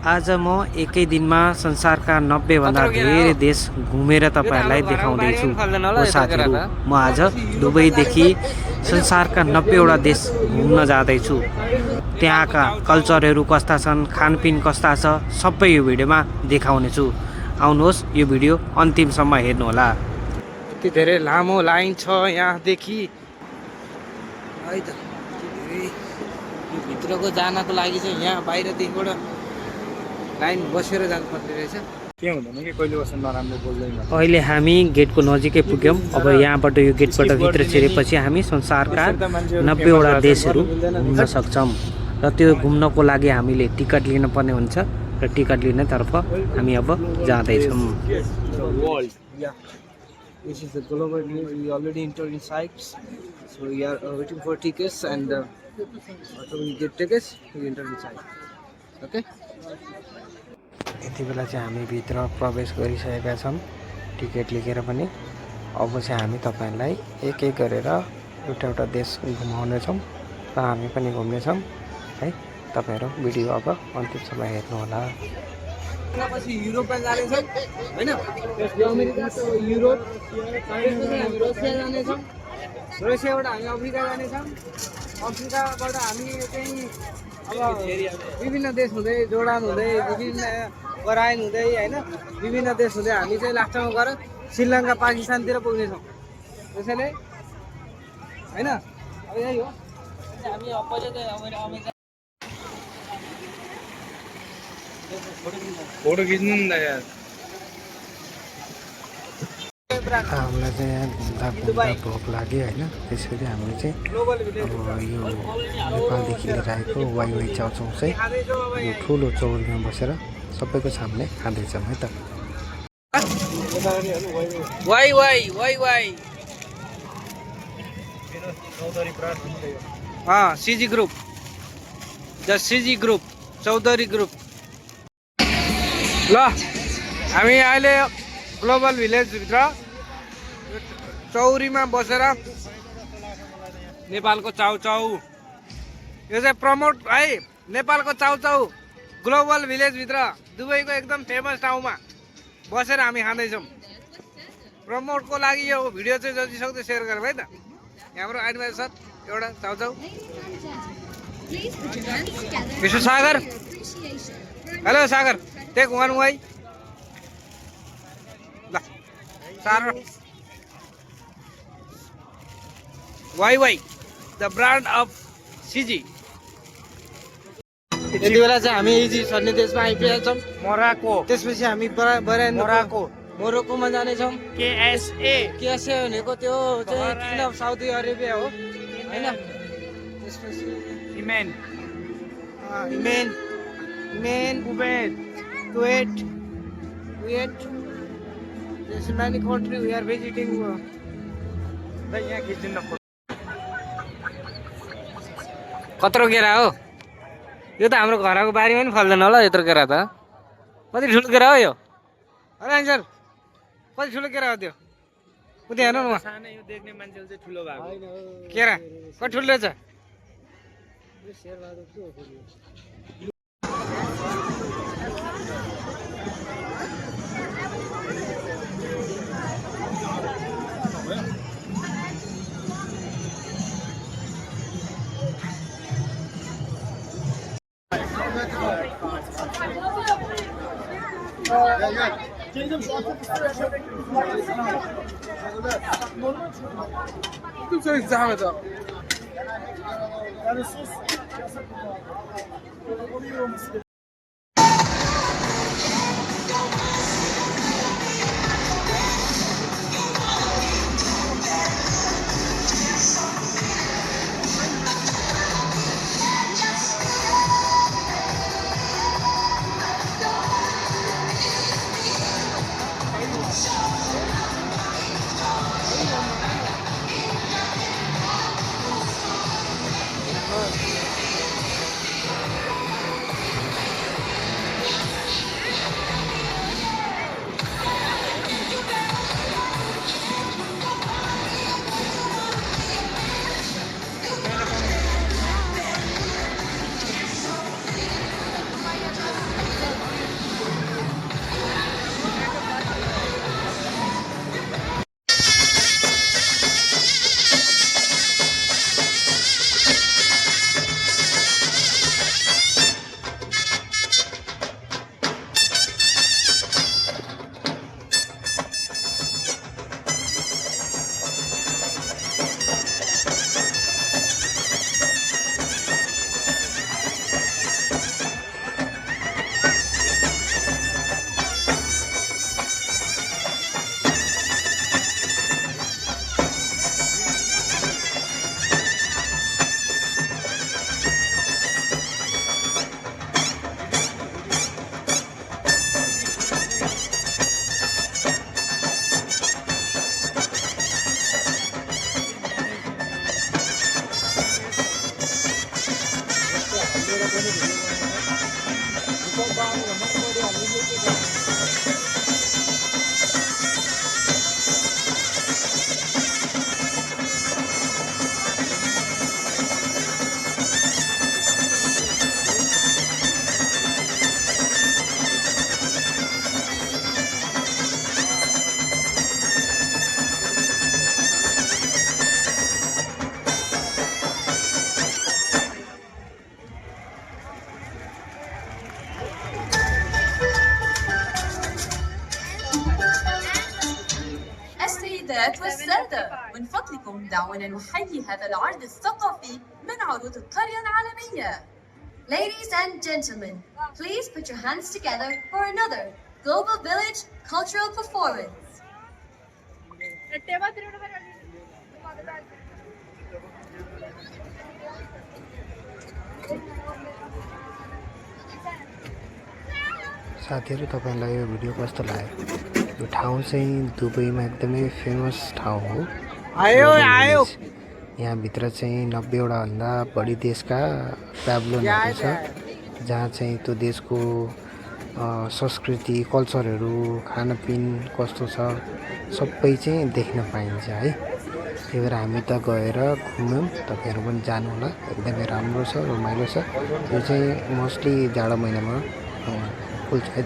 आज म एकै दिनमा संसारका 90 भन्दा धेरै देश घुमेर तपाईहरुलाई देखाउँदैछु। हो साथीहरु, म आज दुबईदेखि संसारका 90 वटा देश घुम्न जाँदैछु। त्यहाँका कल्चरहरू कस्ता छन्, खानपिन कस्ता छ, सबै यो भिडियोमा देखाउने छु। आउनुहोस् यो भिडियो अन्तिमसम्म हेर्नु होला। यति धेरै लामो लाइन छ यहाँदेखि। है त यो भित्रको जानको लागि चाहिँ यहाँ बाहिरदेखिबाट लाइन बसेर जानुपर्ने रहेछ। के हुँदैन कि कहिले बस्न नराम्रो बोल्दैन। अहिले हामी गेटको नजिकै पुग्यौँ। अब यहाँबाट यो गेटबाट भित्र छिरेपछि हामी संसारका 90 वटा देशहरू घुम्न सक्छौँ। र त्यो घुम्नको लागि हामीले टिकट लिनुपर्ने हुन्छ र टिकट लिनेतर्फ हामी अब जाँदैछौँ। This is the global news. We already entered inside, so we are waiting for tickets, and after we get tickets, we enter inside. Okay. यति बेला चाहिँ हामी भित्र प्रवेश गरिसकेका छौँ टिकट लिएर पनि। अब चाहिँ हामी तपाईहरुलाई एक एक गरेर एउटा एउटा देश घुमाउने छौँ र हामी पनि घुम्ने छौँ है। तपाईहरु भिडियो अब अन्तिमसम्म हेर्नु होला। पछि युरोपमा जाने छौँ हैन, यो अमेरिका त युरोप, त्यसपछि हामी रसिया जाने छौँ, रसियाबाट हामी अफ्रिका जाने छौँ, अफ्रिकाबाट हामी चाहिँ अब विभिन्न देश हुँदै जोर्डान हुँदै विभिन्न बराइन हुँदै हैन विभिन्न देश हुँदै हामी चाहिँ लास्टमा गएर श्रीलङ्का पाकिस्तानतिर पुग्ने छौँ। त्यसैले हैन अब यही हो हामी अपोजिट फोटो खिच्नु नि त यार। हामीलाई चाहिँ यहाँ घुम्दा घुम्दा भोक लाग्यो होइन, त्यसरी हामीले चाहिँ अब यो नेपालदेखि लिएर आएको वाइवाई चाउचाउ चाहिँ यो ठुलो चौरीमा बसेर सबैको सामने खाँदैछौँ है त। Wai Wai Wai Wai CG group, the CG group, Chaudhary group. ल हामी अहिले ग्लोबल भिलेज भित्र चौरीमा बसेर नेपालको चाउचाउ यो चाहिँ प्रमोट है, नेपालको चाउचाउ ग्लोबल भिलेज भित्र दुबईको एकदम फेमस ठाउँमा बसेर हामी खाँदैछौँ। प्रमोटको लागि यो भिडियो चाहिँ जति सक्दो सेयर गरौँ है त। हाम्रो एडभाइस सर एउटा चाउचाउ Vishwa Sagar. Hello Sagar, take one वाई ल सार वाई वाई द ब्रान्ड अफ सिजी। यति बेला चाहिँ हामी इजी सर्ने देशमा आइपुगेका छौँ, मोराको। त्यसपछि हामी मोरक्कोमा जानेछौँ। केएसए भनेको त्यो चाहिँ किंगडम अफ साउदी अरेबिया हो हैन। त्यसपछि इमेन Kuwait. There's many countries we are visiting. कत्रो केरा हो यो त? हाम्रो घरको बारीमा पनि फल्दैन होला यत्रो केरा त। कति ठुलो केरा हो यो? अरे सर कति ठुलो केरा हो त्यो? उता हेर्नु न, सानो यो देख्ने मान्छेले चाहिँ ठुलो भएको केरा कति ठुलो छ? السيدات والسادة، من فضلكم دعونا نحيي هذا العرض الثقافي من عروض القرية العالمية. Ladies and gentlemen, please put your hands together for another Global Village cultural performance. साथीहरू तपाईँलाई यो भिडियो कस्तो लाग्यो? यो ठाउँ चाहिँ दुबईमा एकदमै फेमस ठाउँ हो। यहाँभित्र चाहिँ 90वटा भन्दा बढी देशका प्याब्लोनहरू छ, जहाँ चाहिँ त्यो देशको संस्कृति, कल्चरहरू, खानपिन कस्तो छ सबै चाहिँ देख्न पाइन्छ है। त्यही भएर हामी त गएर घुम्यौँ, तपाईँहरू पनि जानु होला। एकदमै राम्रो छ, रमाइलो छ। यो चाहिँ मोस्टली जाडो महिनामा खुल्छ।